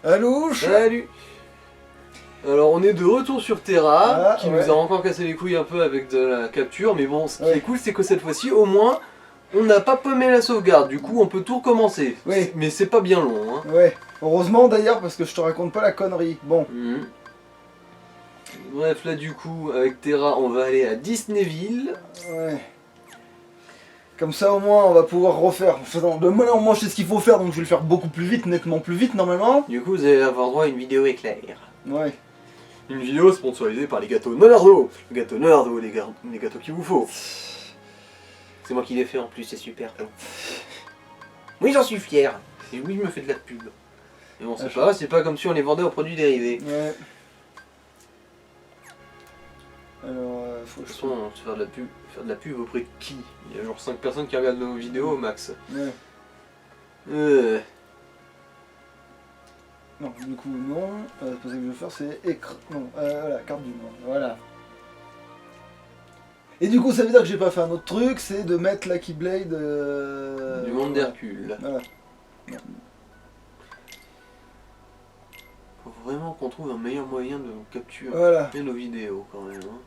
Alouche. Salut. Alors on est de retour sur Terra, qui ouais. nous a encore cassé les couilles un peu avec de la capture, mais bon, ce qui est cool, c'est que cette fois-ci, au moins, on n'a pas paumé la sauvegarde, du coup on peut tout recommencer. Oui. Mais c'est pas bien long, hein. Ouais, heureusement d'ailleurs, parce que je te raconte pas la connerie. Bon. Bref, là du coup, avec Terra, on va aller à Disneyville. Ouais. Comme ça au moins on va pouvoir refaire. Maintenant moi je sais ce qu'il faut faire, donc je vais le faire beaucoup plus vite, nettement plus vite normalement. Du coup, vous allez avoir droit à une vidéo éclair. Ouais. Une vidéo sponsorisée par les gâteaux Nonardo. Les gâteaux Nonardo, les gâteaux qu'il vous faut. C'est moi qui les fais en plus, c'est super bon. Oui, j'en suis fier. Et oui, je me fais de la pub. Mais bon, c'est pas comme si on les vendait aux produits dérivés. Ouais. Alors, faut De que toute façon, on se faire de la pub auprès de qui? Il y a genre 5 personnes qui regardent nos vidéos au max. Ouais. Non, du coup, non. C'est pas ça que je veux faire, c'est écran. Non, voilà, carte du monde. Voilà. Et du coup, ça veut dire que j'ai pas fait un autre truc, c'est de mettre la Keyblade. Du monde d'Hercule. Voilà. Faut vraiment qu'on trouve un meilleur moyen de capturer nos vidéos quand même. Hein.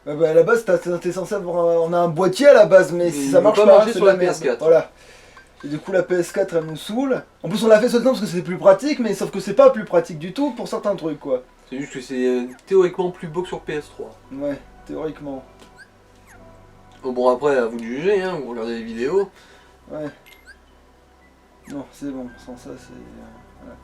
Bah, à la base, t'es censé avoir. On a un boîtier à la base, mais si ça marche pas, c'est sur la la merde. PS4. Voilà. Et du coup, la PS4 elle nous saoule. En plus, on l'a fait seulement parce que c'est plus pratique, mais sauf que c'est pas plus pratique du tout pour certains trucs, quoi. C'est juste que c'est théoriquement plus beau que sur PS3. Ouais, théoriquement. Bon, après, à vous de juger, hein, vous regardez les vidéos. Ouais. Non, c'est bon, sans ça, c'est. Voilà.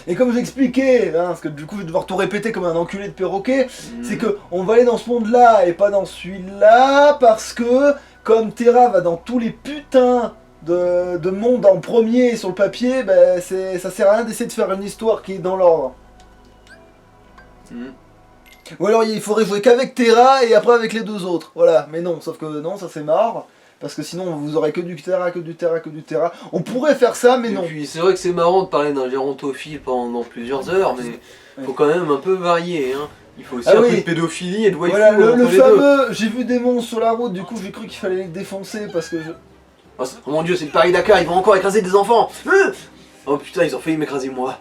Et comme j'expliquais, hein, parce que du coup je vais devoir tout répéter comme un enculé de perroquet, c'est que on va aller dans ce monde-là et pas dans celui-là, parce que comme Terra va dans tous les putains de monde en premier sur le papier, ben ça sert à rien d'essayer de faire une histoire qui est dans l'ordre. Ou alors il faudrait jouer qu'avec Terra et après avec les deux autres, voilà. Mais non, sauf que non, ça c'est marre. Parce que sinon vous aurez que du Terra, que du Terra, que du Terra. On pourrait faire ça, mais non. Et puis c'est vrai que c'est marrant de parler d'un gérontophile pendant plusieurs heures, mais faut quand même un peu varier. Hein. Il faut aussi un peu de pédophilie et de waifu. Voilà, le fameux, j'ai vu des monstres sur la route, du coup j'ai cru qu'il fallait les défoncer parce que je... Oh mon dieu, c'est le Paris-Dakar, ils vont encore écraser des enfants. Oh putain, ils ont failli m'écraser moi.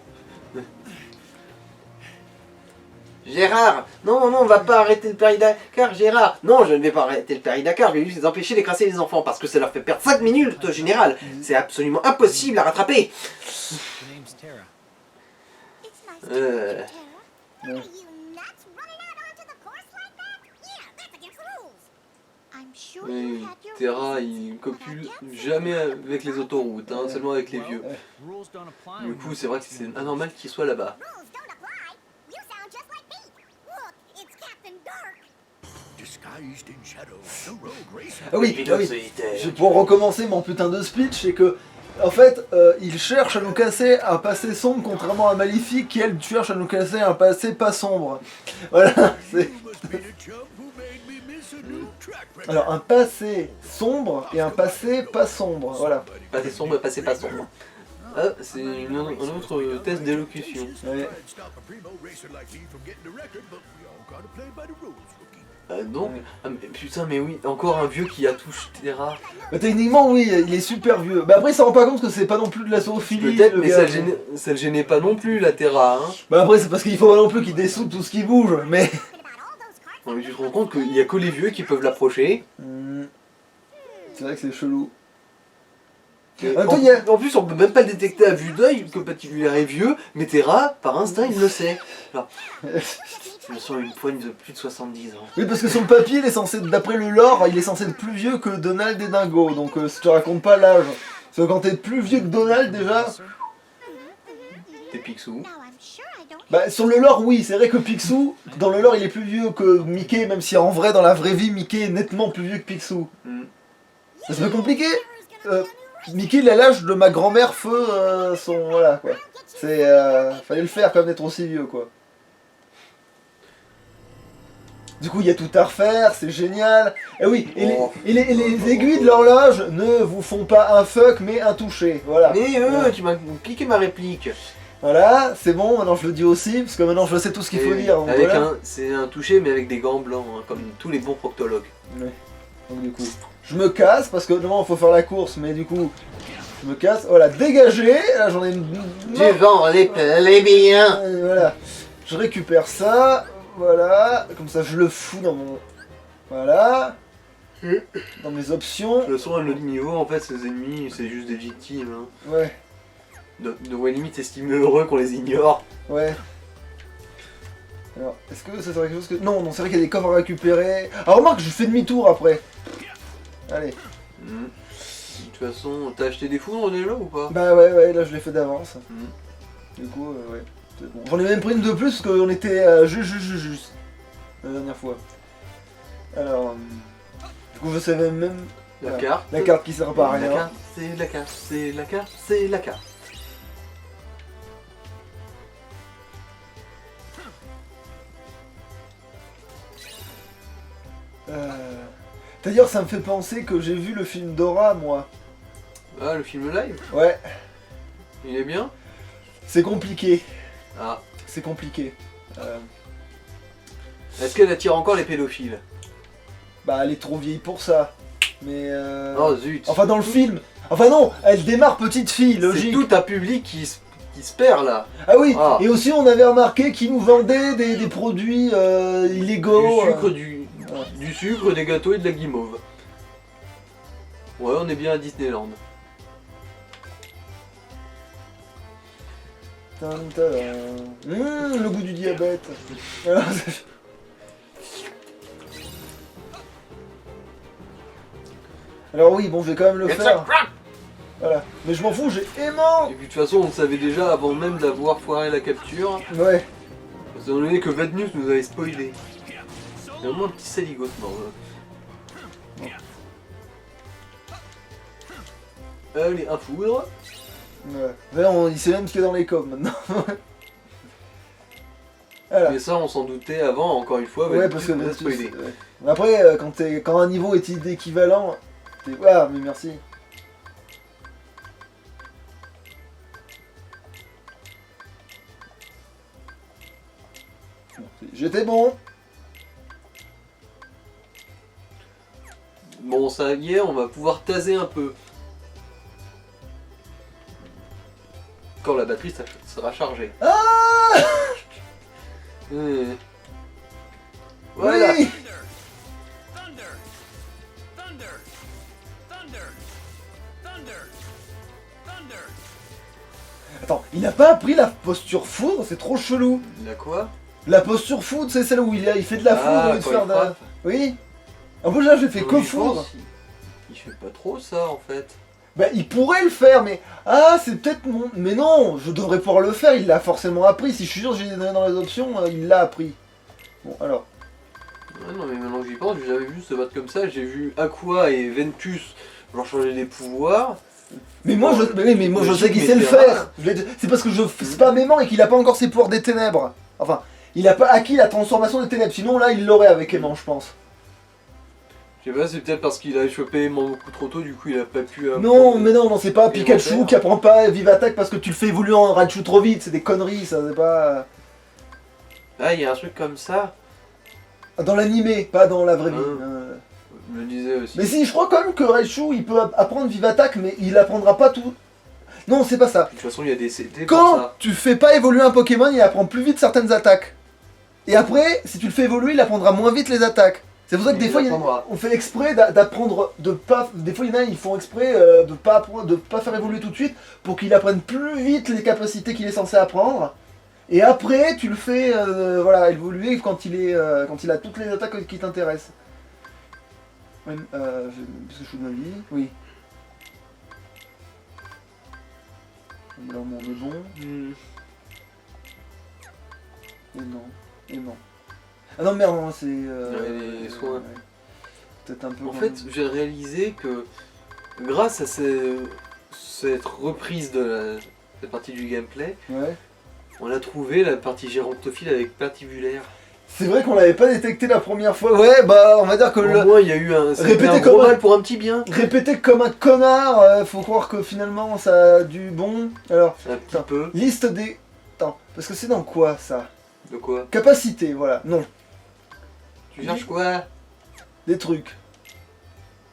Gérard, non, on va pas arrêter le Paris-Dakar, Gérard. Non, je ne vais pas arrêter le Paris-Dakar, je vais juste les empêcher d'écrasser les enfants parce que ça leur fait perdre 5 minutes au général. C'est absolument impossible à rattraper. Oui, Terra, il copule jamais avec les autoroutes, hein, seulement avec les vieux. Du coup, c'est vrai que c'est anormal qu'il soit là-bas. Ah oui, pour recommencer mon putain de speech, c'est que, en fait, il cherche à nous casser un passé sombre, contrairement à Maléfique qui, elle, cherche à nous casser un passé pas sombre. Voilà, c'est... Alors, un passé sombre et un passé pas sombre, voilà. Passé sombre et passé pas sombre. Ah, c'est un autre test d'élocution. Ouais. Donc, ah, mais, putain, mais oui, encore un vieux qui a touché Terra. Bah, techniquement, oui, il est super vieux. Bah, après, il s'en rend pas compte que c'est pas non plus de la zoophilie. Peut-être, mais ça le gênait pas non plus, la Terra. Hein. Bah, après, c'est parce qu'il faut pas non plus qu'il dessoude tout ce qui bouge, mais. Non, mais tu te rends compte qu'il y a que les vieux qui peuvent l'approcher. C'est vrai que c'est chelou. En plus, on peut même pas le détecter à vue d'œil que Patibulaire est vieux, mais Terra, par instinct, il le sait. Alors, je me sens une poigne de plus de 70 ans. Oui, parce que sur le papier, il est censé, d'après le lore, il est censé être plus vieux que Donald et Dingo. Donc, si tu racontes pas l'âge. Parce que quand t'es plus vieux que Donald, déjà. T'es Picsou. Bah, sur le lore, oui, c'est vrai que Picsou, dans le lore, il est plus vieux que Mickey, même si en vrai, dans la vraie vie, Mickey est nettement plus vieux que Picsou. C'est un peu compliqué. Mickey, il a l'âge de ma grand-mère Feu, voilà, quoi. C'est, fallait le faire quand même d'être aussi vieux, quoi. Du coup, il y a tout à refaire, c'est génial. Et oui, et les aiguilles de l'horloge ne vous font pas un fuck, mais un toucher, voilà. Mais tu m'as piqué ma réplique. Voilà, c'est bon, maintenant je le dis aussi, parce que maintenant je sais tout ce qu'il faut dire. C'est un toucher, mais avec des gants blancs, hein, comme tous les bons proctologues. Ouais. Donc du coup, je me casse, parce que normalement il faut faire la course, mais du coup, Je me casse. Voilà, dégagé. Là, j'en ai... Du vent, les biens. Voilà. Je récupère ça. Voilà. Comme ça, je le fous dans mon... Voilà. Dans mes options. De toute façon, à notre niveau, en fait, ces ennemis, c'est juste des victimes. Hein. Ouais. De ouais, limite, estime heureux qu'on les ignore. Ouais. Alors, est-ce que ça serait quelque chose que... Non, non, c'est vrai qu'il y a des coffres à récupérer. Ah, remarque, je fais demi-tour après. Allez. De toute façon, t'as acheté des foudres déjà ou pas? Bah ouais, là je l'ai fait d'avance. Mm. Du coup, ouais. C'est bon. J'en ai même pris une de plus parce qu'on était juste la dernière fois. Alors, du coup, je savais même... La voilà. carte. La carte qui sert pas à rien. La carte, c'est la carte, c'est la carte, c'est la carte. D'ailleurs, ça me fait penser que j'ai vu le film Dora, moi. Ah, le film live? Ouais, Il est bien? c'est compliqué. Ah. C'est compliqué. Est-ce qu'elle attire encore les pédophiles? Bah, elle est trop vieille pour ça. Mais Oh zut. enfin, dans le film. Enfin non, elle démarre petite fille, C'est logique. tout un public qui se perd là. Ah oui, Ah. et aussi on avait remarqué qu'ils nous vendaient des produits illégaux. Du sucre, des gâteaux et de la guimauve. Ouais, on est bien à Disneyland. Le goût du diabète. Alors oui, bon, je vais quand même le faire. Voilà. Mais je m'en fous, j'ai aimant. Et puis de toute façon, on le savait déjà avant même d'avoir foiré la capture. Ouais. Étant donné que Vadnews nous avait spoilé. Il y a au moins un petit saligote mort. Allez, un foudre. Ouais. Là, il sait même ce qu'il y a dans les coffres maintenant. Voilà. Mais ça, on s'en doutait avant, encore une fois. Ouais, Vadnews parce que nous a spoilé. ouais. Après, quand un niveau est équivalent, t'es... Ah, mais merci. J'étais bon. Bon, ça y est, on va pouvoir taser un peu. Quand la batterie sera chargée. Ah Voilà. Oui. Attends, il a pas appris la posture foudre, c'est trop chelou. Il a quoi? La posture foudre, c'est celle où il fait de la foudre au lieu de quand faire il de... frappe. Oui. En plus là, j'ai fait Quand que il foudre. pense, il fait pas trop ça en fait. Bah, il pourrait le faire, mais... Ah, c'est peut-être mon... Mais non, je devrais pouvoir le faire, il l'a forcément appris. Si je suis sûr que j'ai donné dans les options, il l'a appris. Bon, alors... Ouais, non mais maintenant que j'y pense, j'avais vu se battre comme ça, j'ai vu Aqua et Ventus leur changer les pouvoirs. Mais moi, je sais qu'il sait le faire. C'est parce que je spam aimant et qu'il a pas encore ses pouvoirs des ténèbres. Enfin, il a pas acquis la transformation des ténèbres. Sinon, là, il l'aurait avec aimant, je pense. Je sais pas, c'est peut-être parce qu'il a chopé aimant beaucoup trop tôt, du coup il a pas pu... Non, mais non, c'est pas Pikachu Élémentaire. qui apprend pas Vive Attaque parce que tu le fais évoluer en Raichu trop vite. C'est des conneries, ça, c'est pas... Ah, il y a un truc comme ça. Dans l'animé, pas dans la vraie vie. Je me disais aussi. Mais si, je crois quand même que Raichu, il peut apprendre Vive Attaque, mais il apprendra pas tout. Non, c'est pas ça. De toute façon, il y a des CD pour Quand ça. tu fais pas évoluer un Pokémon, il apprend plus vite certaines attaques. Et après, si tu le fais évoluer, il apprendra moins vite les attaques. C'est pour ça que des fois, on fait exprès d'apprendre, de pas... Des fois, il y en a, ils font exprès de pas faire évoluer tout de suite pour qu'il apprenne plus vite les capacités qu'il est censé apprendre. Et après, tu le fais voilà, évoluer quand il a toutes les attaques qui t'intéressent. Ouais, parce que je suis de ma vie. Oui. Alors, bon, on est bon. Et non. Et non. Ah non, merde, non, c'est... les soins. ouais. Peut-être un peu... En fait, j'ai réalisé que grâce à cette reprise de la partie du gameplay, Ouais. on a trouvé la partie gérontophile avec patibulaire. C'est vrai qu'on l'avait pas détecté la première fois. Ouais, bah, on va dire que Au moins, il y a eu un Répéter gros comme mal pour un petit bien. répété comme un connard, faut croire que finalement ça a du bon. Alors, Un petit peu. liste des... Attends, parce que c'est dans quoi ça? De quoi? Capacité, voilà. Non, Tu cherches quoi? des trucs.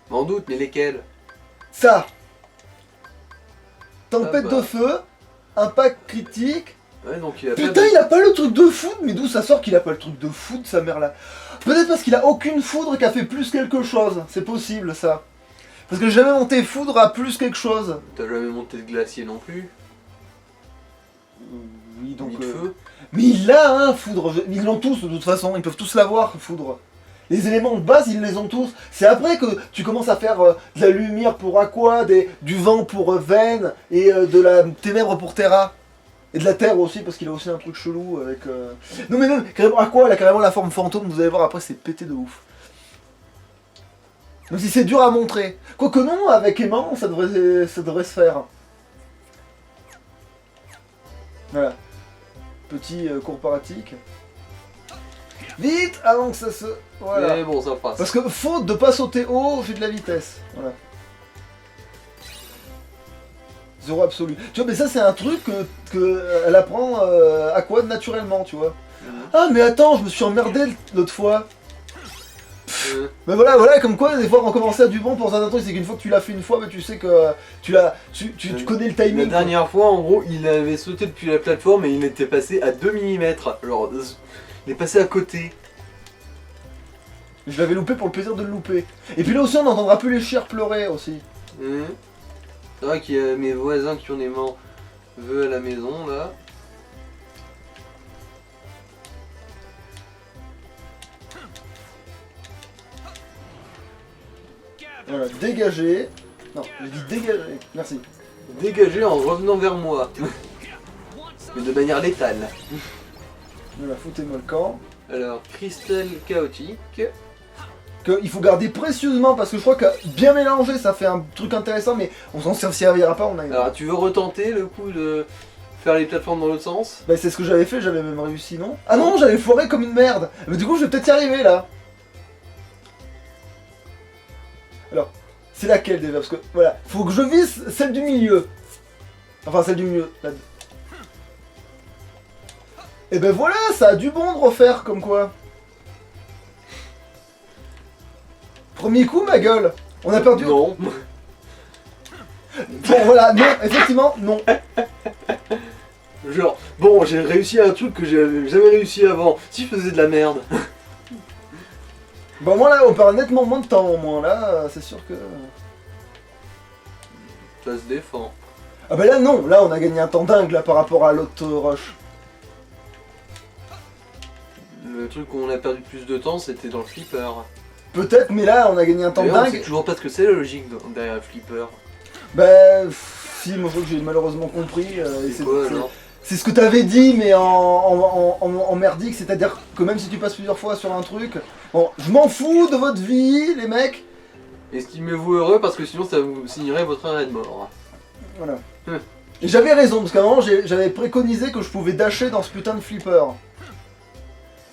M'en doute, mais lesquels? Ça. tempête Ah bah. de feu, impact critique. Ouais, donc il a Putain, il a pas le truc de foudre, mais d'où ça sort qu'il a pas le truc de foudre, sa mère là? Peut-être parce qu'il a aucune foudre qui a fait plus quelque chose, c'est possible ça. Parce que j'ai jamais monté foudre à plus quelque chose. T'as jamais monté de glacier non plus. Oui, donc. Ni de feu. Mais il l'a, hein, foudre. Ils l'ont tous de toute façon, ils peuvent tous l'avoir, foudre. Les éléments de base, ils les ont tous. C'est après que tu commences à faire de la lumière pour Aqua, du vent pour Ven, et de la ténèbre pour Terra. Et de la terre aussi, parce qu'il a aussi un truc chelou avec... Non mais même, carrément, Aqua, elle a carrément la forme fantôme, vous allez voir après, c'est pété de ouf. Même si c'est dur à montrer. Quoique non, avec aimant, ça devrait se faire. Voilà. Petit cours pratique. Vite, avant que ça se... Voilà. Mais bon, ça passe. Parce que faute de pas sauter haut, j'ai de la vitesse. Voilà. Zéro absolu. Tu vois, mais ça c'est un truc que elle apprend à quoi naturellement, tu vois. Ah mais attends, je me suis emmerdé l'autre fois. Mais voilà, comme quoi des fois recommencer à du bon pour un truc, c'est qu'une fois que tu l'as fait une fois, bah, tu sais que tu connais le timing. La dernière fois, en gros, il avait sauté depuis la plateforme et il était passé à 2 mm. Alors, il est passé à côté. Je l'avais loupé pour le plaisir de le louper. Et puis là aussi on n'entendra plus les chiens pleurer aussi. C'est vrai qu'il y a mes voisins qui ont des vœux à la maison là. Voilà, dégager. Non, j'ai dit dégager. Merci. Dégagez en revenant vers moi. Mais de manière létale. Voilà, foutez-moi le camp. Alors, cristal chaotique. Il faut garder précieusement parce que je crois que bien mélangé ça fait un truc intéressant, mais on s'en servira pas. On a une... Alors, tu veux retenter le coup de faire les plateformes dans l'autre sens? Bah c'est ce que j'avais fait, j'avais même réussi, non? Ah non, j'avais foiré comme une merde. Mais du coup je vais peut-être y arriver là. Alors, c'est laquelle déjà? Parce que voilà, faut que je vise celle du milieu. Enfin celle du milieu. Et ben voilà, ça a du bon de refaire comme quoi. Premier coup ma gueule. On a perdu. Non. Bon voilà, non, effectivement, non. Genre, bon, j'ai réussi à un truc que j'avais jamais réussi avant. Si je faisais de la merde. Bon moi là, on perd nettement moins de temps au moins là, c'est sûr que... Ça se défend. Ah bah là non, là on a gagné un temps dingue là par rapport à l'autre rush. Le truc où on a perdu plus de temps, c'était dans le flipper. Peut-être, mais là on a gagné un temps D'ailleurs, on sait dingue. toujours pas ce que c'est la logique derrière le flipper. Bah si, moi je crois que j'ai malheureusement compris. C'est quoi alors? C'est ce que t'avais dit, mais en merdique, c'est-à-dire que même si tu passes plusieurs fois sur un truc, bon, je m'en fous de votre vie, les mecs. Estimez-vous heureux parce que sinon ça vous signerait votre arrêt de mort. Voilà. Et j'avais raison, parce qu'à un moment j'avais préconisé que je pouvais dasher dans ce putain de flipper.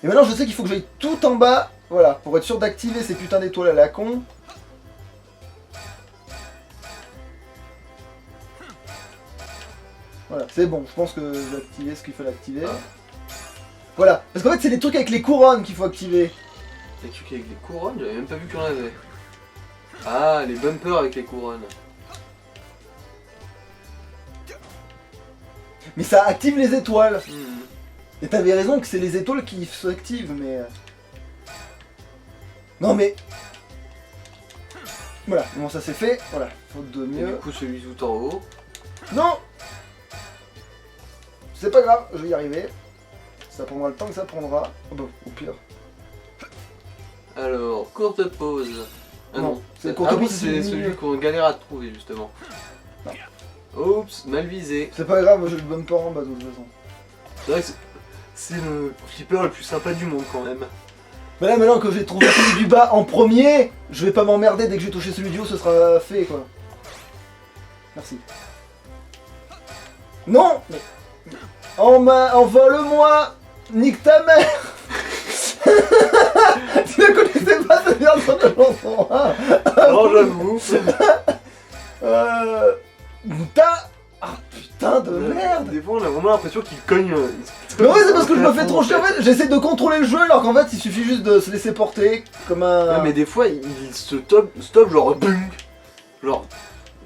Et maintenant je sais qu'il faut que j'aille tout en bas, voilà, pour être sûr d'activer ces putains d'étoiles à la con. Voilà, c'est bon, je pense que j'ai activé ce qu'il fallait activer. Voilà, parce qu'en fait c'est les trucs avec les couronnes qu'il faut activer. Les trucs avec les couronnes, j'avais même pas vu qu'il y en avait. Ah, les bumpers avec les couronnes. Mais ça active les étoiles. Hmm. Et t'avais raison que c'est les étoiles qui s'activent, mais... Non mais... Voilà, comment ça s'est fait, voilà, faute de Et du mieux. coup, celui tout en haut. Non! C'est pas grave, je vais y arriver. Ça prendra le temps que ça prendra. Oh bah, au pire. Alors, courte pause. Ah Non, non, c'est courte ah oui, pause, c'est c'est celui celui qu'on galère à trouver justement. Non. Oups, mal visé. C'est pas grave, j'ai le bumper en bas de toute façon. C'est vrai que c'est le flipper le plus sympa du monde quand même. Mais là maintenant que j'ai trouvé celui du bas en premier, je vais pas m'emmerder, dès que j'ai touché celui du haut ce sera fait quoi. Merci. Non! Mais... Envole-moi! Nique ta mère! Tu ne connaissais pas cette version de chanson, hein? Non, j'avoue. Ah putain de merde! Des fois, on a vraiment l'impression qu'il cogne. Mais ouais, c'est parce que je me fais trop chier en fait, j'essaie de contrôler le jeu alors qu'en fait il suffit juste de se laisser porter comme un... Ouais, mais des fois, il se stop genre boum. Genre,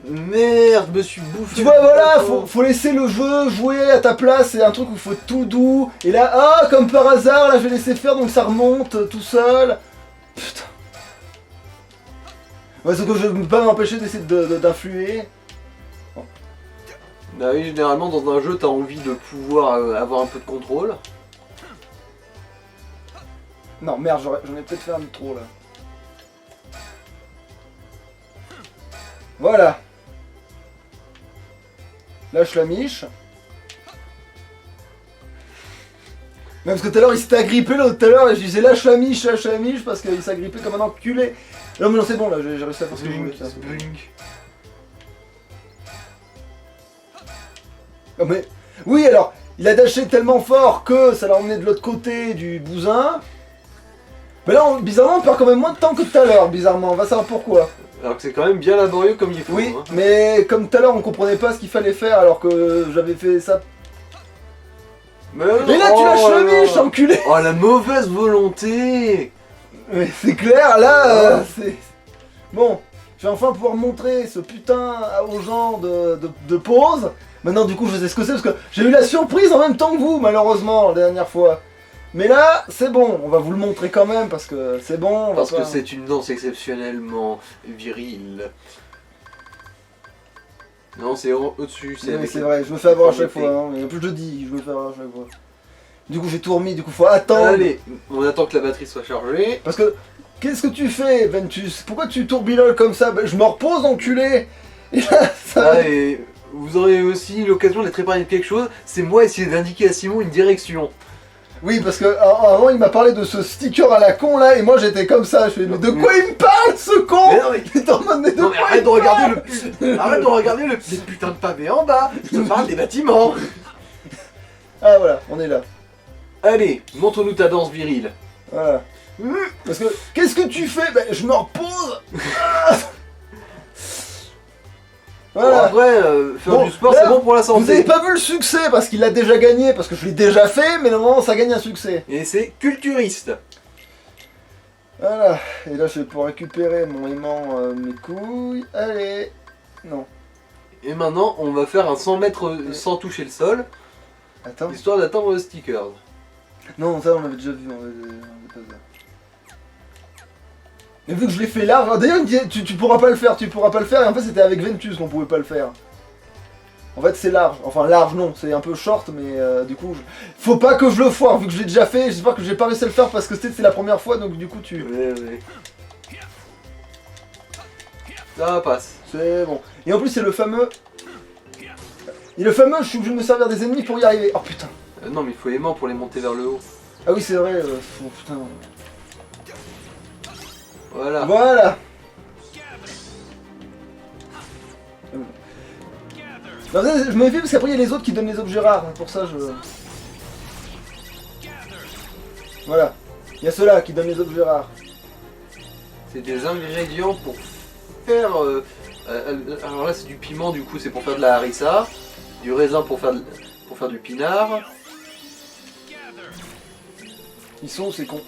Merde, je me suis bouffé. Tu vois, voilà, faut laisser le jeu jouer à ta place, c'est un truc où il faut être tout doux. Et là, ah, comme par hasard, là, je vais laisser faire, donc ça remonte tout seul. Putain. Ouais, sauf que je ne peux pas m'empêcher d'essayer d'influer. Bah oui, généralement, dans un jeu, t'as envie de pouvoir avoir un peu de contrôle. Non, merde, j'en ai peut-être fait un peu trop, là. Voilà. Lâche la miche. Même parce que tout à l'heure il s'était agrippé l'autre tout à l'heure et je disais lâche la miche parce qu'il s'est agrippé comme un enculé. Non mais non c'est bon là, j'ai réussi à faire ce que je voulais faire. Oh, mais oui alors, il a dashé tellement fort que ça l'a emmené de l'autre côté du bousin. Mais là bizarrement on perd quand même moins de temps que tout à l'heure, bizarrement, on va savoir pourquoi. Alors que c'est quand même bien laborieux comme il faut. Oui, hein. mais comme tout à l'heure on comprenait pas ce qu'il fallait faire alors que j'avais fait ça. Mais là tu lâches la miche, enculé. Oh la mauvaise volonté. Mais c'est clair, là, c'est... Bon, je vais enfin pouvoir montrer ce putain aux gens de pause. Maintenant, du coup, je sais ce que c'est, parce que j'ai eu la surprise en même temps que vous, malheureusement, la dernière fois. Mais là, c'est bon, on va vous le montrer quand même, parce que c'est bon. Parce que c'est une danse exceptionnellement virile. Non, c'est au-dessus, c'est... Oui, c'est vrai, je me fais avoir à chaque fois, hein. Et en plus je le dis, je me fais avoir à chaque fois. Du coup, j'ai tout remis, du coup, faut attendre. Allez, on attend que la batterie soit chargée. Parce que, qu'est-ce que tu fais, Ventus? Pourquoi tu tourbiloles comme ça? Ben, je me repose, enculé. Et là, ça... Ah, et vous aurez aussi l'occasion d'être épargné de quelque chose, c'est moi essayer d'indiquer à Simon une direction. Oui, parce que avant il m'a parlé de ce sticker à la con là, et moi j'étais comme ça, je fais mais de quoi il me parle ce con? Mais non mais, Il est en mode mais de non, mais quoi arrête il de regarder parle arrête de regarder les putains de pavés en bas, je te parle des bâtiments. Ah voilà, on est là. Allez, montre-nous ta danse virile. Voilà. Parce que, qu'est-ce que tu fais? Ben je me repose. Ah. Bon, Voilà. après, faire Bon, du sport là, c'est bon pour la Vous avez santé. pas vu le succès parce qu'il l'a déjà gagné, parce que je l'ai déjà fait, mais normalement ça gagne un succès. Et c'est culturiste. Voilà. Et là je vais pouvoir récupérer mon aimant, mes couilles. Allez. Non. Et maintenant, on va faire un 100 mètres sans toucher le sol, Attends. histoire d'atteindre le sticker. Non, ça on l'avait déjà vu, on avait pas ça. Mais vu que je l'ai fait large, d'ailleurs il me disait tu pourras pas le faire, et en fait c'était avec Ventus qu'on pouvait pas le faire. En fait c'est large, enfin large non, c'est un peu short mais du coup, faut pas que je le foire vu que je l'ai déjà fait, j'espère que j'ai pas réussi à le faire parce que c'est la première fois donc du coup tu... Ouais. Ça passe. C'est bon. Et en plus c'est le fameux... Et le fameux, je suis obligé de me servir des ennemis pour y arriver. Oh putain. Non mais il faut aimant pour les monter vers le haut. Ah oui c'est vrai, oh, putain. Voilà. Voilà. Non, je me méfie parce qu'après il y a les autres qui donnent les objets rares, pour ça je... Voilà. Il y a ceux-là qui donnent les objets rares. C'est des ingrédients pour faire... alors là c'est du piment, du coup c'est pour faire de la harissa. Du raisin pour faire du pinard. Ils sont ces cons.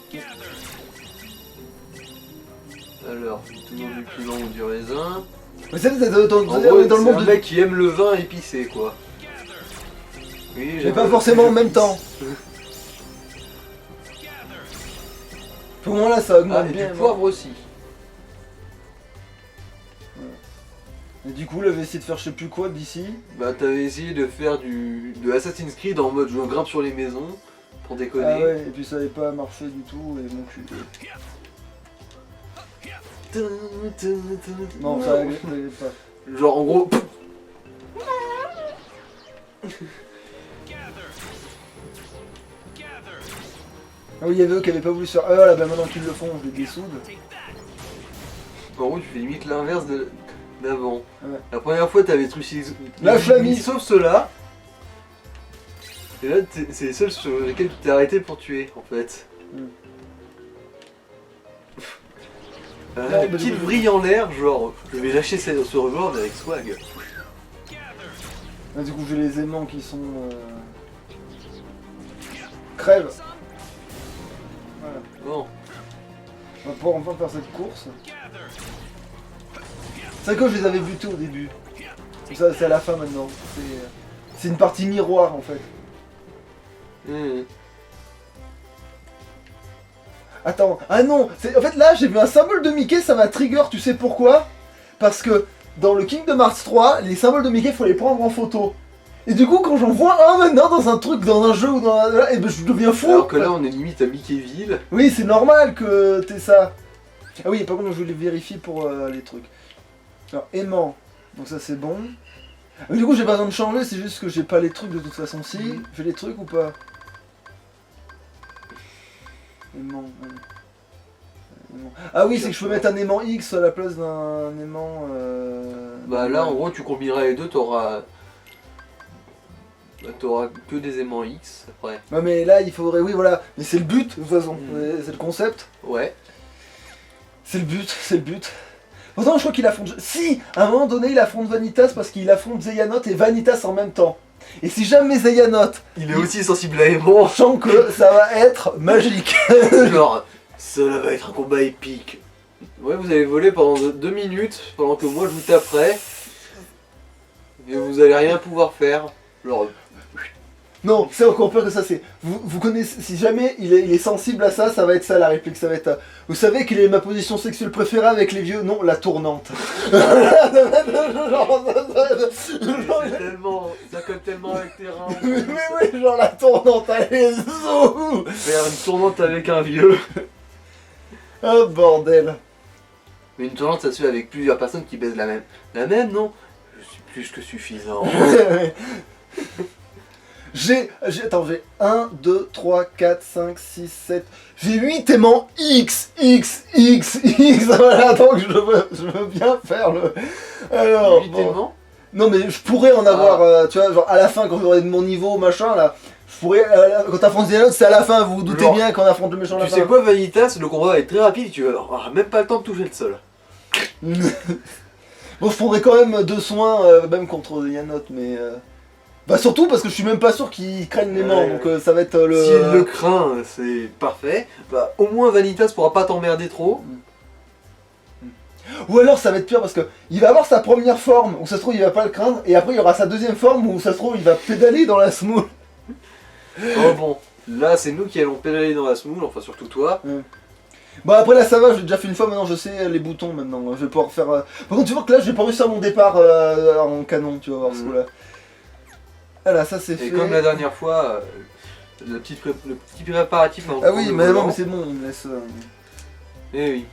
Alors, toujours du piment ou du raisin. Mais c'est dans En le gros, monde c'est un de... mec qui aime le vin épicé quoi. Oui, Mais j'aime pas le- forcément en même temps. Pour moi là ça Ah, augmente et bien. du poivre aussi. Et du coup là je vais essayer de faire je sais plus quoi d'ici. Bah t'avais essayé de faire de Assassin's Creed en mode je grimpe sur les maisons pour déconner. Ah ouais, et puis ça avait pas marché du tout et mon cul. Non ça allait pas. Genre en gros. Ah oui il y avait eux qui avaient pas voulu se faire... Ah voilà, bah maintenant qu'ils le font je les dessoude. En gros tu fais limite l'inverse d'avant. Ouais. La première fois t'avais truci La flamie. sauf ceux-là. Et là c'est les seuls sur lesquels tu t'es arrêté pour tuer en fait. Non, mais Petite je- vrille en l'air, genre je vais lâcher ce revolver avec swag. Ah, du coup j'ai les aimants qui sont... Crève. Voilà. Bon. On va pouvoir enfin faire cette course. C'est vrai que je les avais vus tous au début. Ça, c'est à la fin maintenant. C'est une partie miroir en fait. Mmh. Attends, ah non, en fait là j'ai vu un symbole de Mickey, ça m'a trigger, tu sais pourquoi? Parce que dans le Kingdom Hearts 3, les symboles de Mickey faut les prendre en photo. Et du coup quand j'en vois un maintenant dans un truc, dans un jeu ou dans un... et ben je deviens fou. Alors que là on est limite à Mickeyville. Oui c'est normal que t'aies ça. Ah oui par contre je voulais vérifier pour les trucs. Alors aimant, donc ça c'est bon. Mais du coup j'ai pas besoin de changer, c'est juste que j'ai pas les trucs de toute façon. Si, j'ai les trucs ou pas? Aimant, ouais. Aimant. Ah oui, c'est que je peux mettre un aimant X à la place d'un aimant. Bah là en gros tu combineras les deux, t'auras que des aimants X après. Ouais mais là il faudrait, oui voilà, mais c'est le but de toute façon, c'est le concept. Ouais. C'est le but, c'est le but. Pourtant je crois qu'il affronte... Si, à un moment donné il affronte Vanitas parce qu'il affronte Xehanort et Vanitas en même temps. Et si jamais Xehanort... Il est aussi sensible à aimant. Je sens que ça va être magique. Genre, cela va être un combat épique. Ouais, vous allez voler pendant 2 minutes, pendant que moi je vous taperai. Et vous allez rien pouvoir faire. Genre, Non, c'est encore pire que ça, c'est... Vous connaissez... Si jamais il est sensible à ça, ça va être ça la réplique, ça va être... Vous savez quelle est ma position sexuelle préférée avec les vieux? Non, la tournante. c'est tellement, ça colle tellement avec tes reins. Mais oui, genre la tournante, allez, zou. Faire une tournante avec un vieux. Oh bordel. Mais une tournante ça se fait avec plusieurs personnes qui baisent la même. La même, non? Je suis plus que suffisant. Attends, j'ai 1, 2, 3, 4, 5, 6, 7... J'ai 8 aimants X. Voilà, attends, je veux bien faire le... Alors, 8 bon. aimants? Non mais je pourrais en avoir, tu vois, genre à la fin quand j'aurai de mon niveau, machin, là... Je pourrais... quand t'affrontes des autres, c'est à la fin, vous vous doutez Genre, bien qu'on affronte le méchant à la Tu fin. sais quoi, Vanitas, le combat va être très rapide, tu vas même pas le temps de toucher le sol. Bon, je prendrais quand même 2 soins, même contre Yanot, mais... Bah surtout parce que je suis même pas sûr qu'il craigne les morts, Ouais. donc ça va être le... Si il le craint, c'est parfait. Bah, au moins Vanitas pourra pas t'emmerder trop. Ou alors ça va être pire parce que il va avoir sa première forme où ça se trouve il va pas le craindre, et après il y aura sa deuxième forme où ça se trouve il va pédaler dans la semoule. Oh bon, là c'est nous qui allons pédaler dans la semoule, enfin surtout toi. Bon après là ça va, j'ai déjà fait une fois, maintenant je sais les boutons maintenant, je vais pouvoir faire... Par contre tu vois que là j'ai pas réussi à mon départ en canon, tu vas voir ce coup-là. Voilà, ça c'est fait. Et comme la dernière fois, le petit préparatif avant de Ah prendre oui, le mais non volant. mais c'est bon, il me laisse... Eh oui.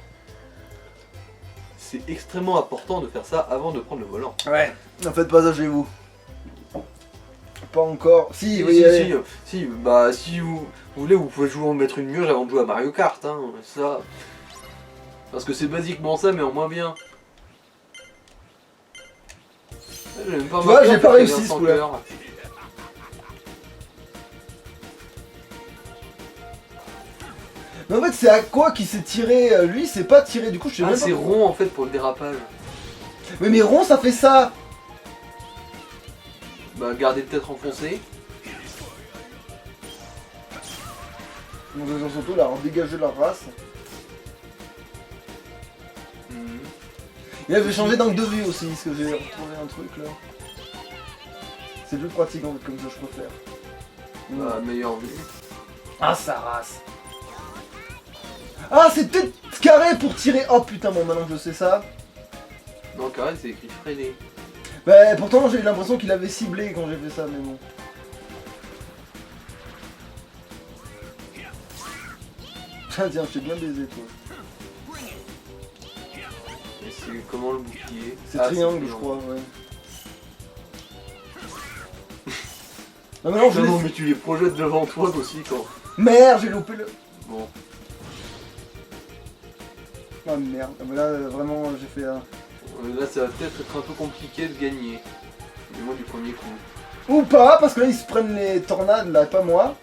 C'est extrêmement important de faire ça avant de prendre le volant. Ouais. En fait pas ça chez vous. Pas encore. Si, Si, oui, si, allez. si, bah si vous voulez, vous pouvez toujours mettre une murge avant de jouer à Mario Kart, hein, ça. Parce que c'est basiquement ça, mais en moins bien. J'ai même pas Tu vois, marqué, j'ai en pas fait, réussi, qu'il y avait un ce coup-là. centre. Mais en fait c'est à quoi qu'il s'est tiré, lui c'est pas tiré, du coup je sais Ah, même c'est pas. rond en fait pour le dérapage. Mais rond ça fait ça. Bah, gardez peut-être enfoncé. Donc ils ont surtout là, dégager leur race. Mhm. Et là je vais changer d'angle de vue aussi, parce que j'ai retrouvé un truc là. C'est plus pratique en fait comme ça je préfère. Bah, meilleure vue. Ah sa race. Ah c'est peut-être carré pour tirer. Oh putain bon maintenant que je sais ça. Non, carré, c'est écrit freiné. Bah pourtant j'ai eu l'impression qu'il avait ciblé quand j'ai fait ça mais bon. Tiens tiens je t'ai bien baisé toi. Et c'est comment le bouclier? C'est Ah, triangle je crois ouais. Non mais non je Non, non, l'ai... mais tu les projettes devant toi aussi quand. Merde j'ai loupé le... Bon. Ah merde, ah, mais là vraiment j'ai fait un... Là, ça va peut-être être un peu compliqué de gagner. Du moins du premier coup. Ou pas, parce que là ils se prennent les tornades là, pas moi.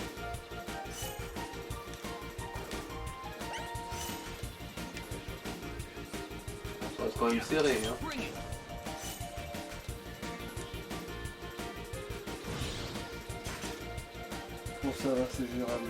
Ça reste quand même serré, hein. Bon ça va, c'est gérable.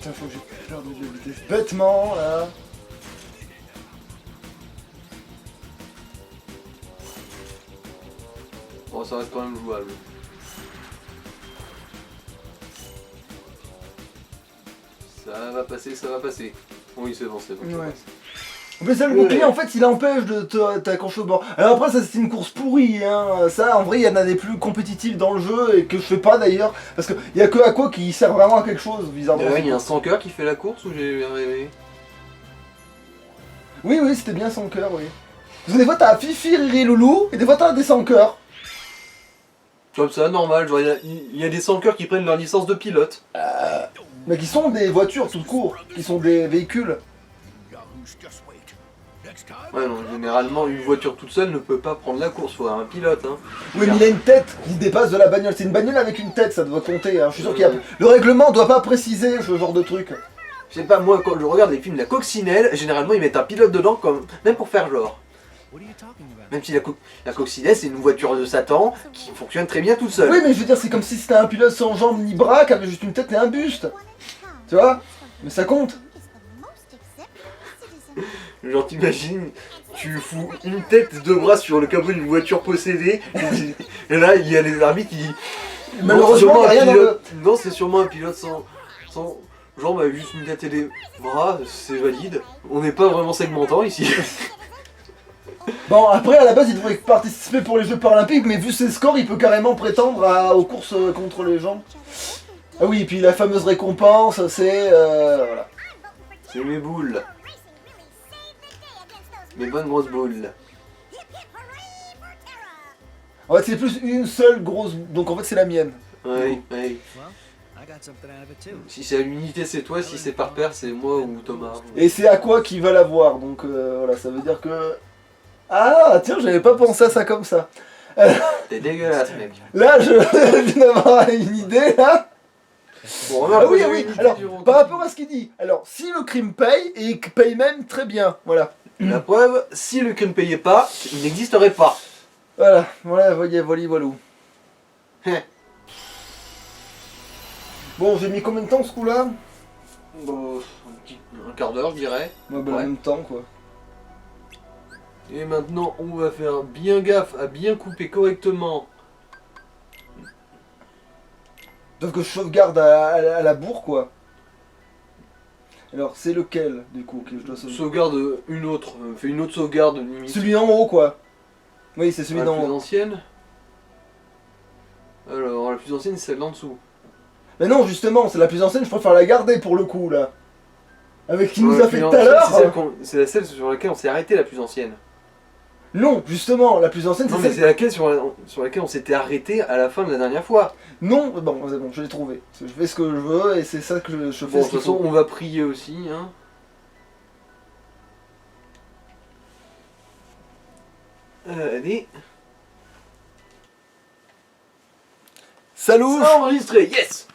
putain, faut que j'ai perdu de vitesse bêtement là. Bon, ça reste quand même jouable. Ça va passer, ça va passer. Oui, c'est bon, c'est bon. Ouais. Mais ça, le bouclier, en fait, il empêche de t'accrocher au bord. Alors après, ça, c'est une course pourrie, hein. Ça, en vrai, il y en a des plus compétitifs dans le jeu et que je fais pas d'ailleurs. Parce qu'il y a que à quoi qui sert vraiment à quelque chose, bizarrement. Il y a un 100 cœur qui fait la course ou j'ai rêvé? Oui, oui, c'était bien sans cœur, oui. Parce que des fois, t'as Fifi, Riri, Loulou, et des fois, t'as des sans cœur. Comme ça, normal. Genre, il y a des 100 cœurs qui prennent leur licence de pilote. Mais qui sont des voitures tout court, qui sont des véhicules. Ouais, non, généralement, une voiture toute seule ne peut pas prendre la course, faut un pilote. Hein. Oui, mais il a une tête qui dépasse de la bagnole. C'est une bagnole avec une tête, ça doit compter. Hein. Je suis sûr qu'il y a... Le règlement doit pas préciser ce genre de truc. Je sais pas, moi, quand je regarde les films de la coccinelle, généralement, ils mettent un pilote dedans, comme même pour faire genre. Même si la coccinelle, c'est une voiture de Satan qui fonctionne très bien toute seule. Oui, mais je veux dire, c'est comme si c'était un pilote sans jambes ni bras qui avait juste une tête et un buste. Tu vois? Mais ça compte. Genre, t'imagines, tu fous une tête, deux bras sur le capot d'une voiture possédée, et là, il y a les arbitres qui disent. Malheureusement, il y a rien dans le... Non, c'est sûrement un pilote sans jambes avec juste une tête et des bras, c'est valide. On n'est pas vraiment segmentant ici. Bon, après, à la base, il devrait participer pour les Jeux Paralympiques, mais vu ses scores, il peut carrément prétendre aux courses contre les gens. Ah oui, et puis la fameuse récompense, c'est... voilà. C'est mes boules. Mes bonnes grosses boules. En fait, c'est plus une seule grosse... Donc en fait, c'est la mienne. Oui, oui. Si c'est à l'unité, c'est toi. Si c'est par paire, c'est moi ou Thomas. Et c'est à quoi qu'ils veulent avoir. Donc voilà, ça veut dire que... Ah, tiens, j'avais pas pensé à ça comme ça. T'es dégueulasse, mec. Là, je viens d'avoir une idée, là. Bon, Ah oui, ah oui. Alors, par rapport à ce qu'il dit, alors, si le crime paye, et paye même très bien, voilà. La preuve, si le crime ne payait pas, il n'existerait pas. Voilà, voilà, voyez, voilou. Bon, j'ai mis combien de temps ce coup-là? Bon, un quart d'heure, je dirais. Ouais, bah, Ouais. en même temps, quoi. Et maintenant, on va faire bien gaffe à bien couper correctement. Sauf que je sauvegarde à la bourre, quoi. Alors, c'est lequel, du coup, que je dois sauvegarder? Sauvegarde une autre, fais une autre sauvegarde limite. Celui en haut, quoi. Oui, c'est celui La d'en plus haut. ancienne. Alors, la plus ancienne, c'est celle d'en dessous. Mais non, justement, c'est la plus ancienne, je préfère la garder pour le coup, là. Avec qui nous La a plus fait tout à ancienne, l'heure. c'est celle sur laquelle on s'est arrêté, la plus ancienne. Non, justement, la plus ancienne, Non, c'est mais celle... c'est laquelle sur laquelle on s'était arrêté à la fin de la dernière fois. Non, bon, c'est bon, je l'ai trouvé. Je fais ce que je veux et c'est ça que je fais. Bon, de ce qu'il toute façon, faut. on va prier aussi, hein. Allez. Salut. Enregistré, yes!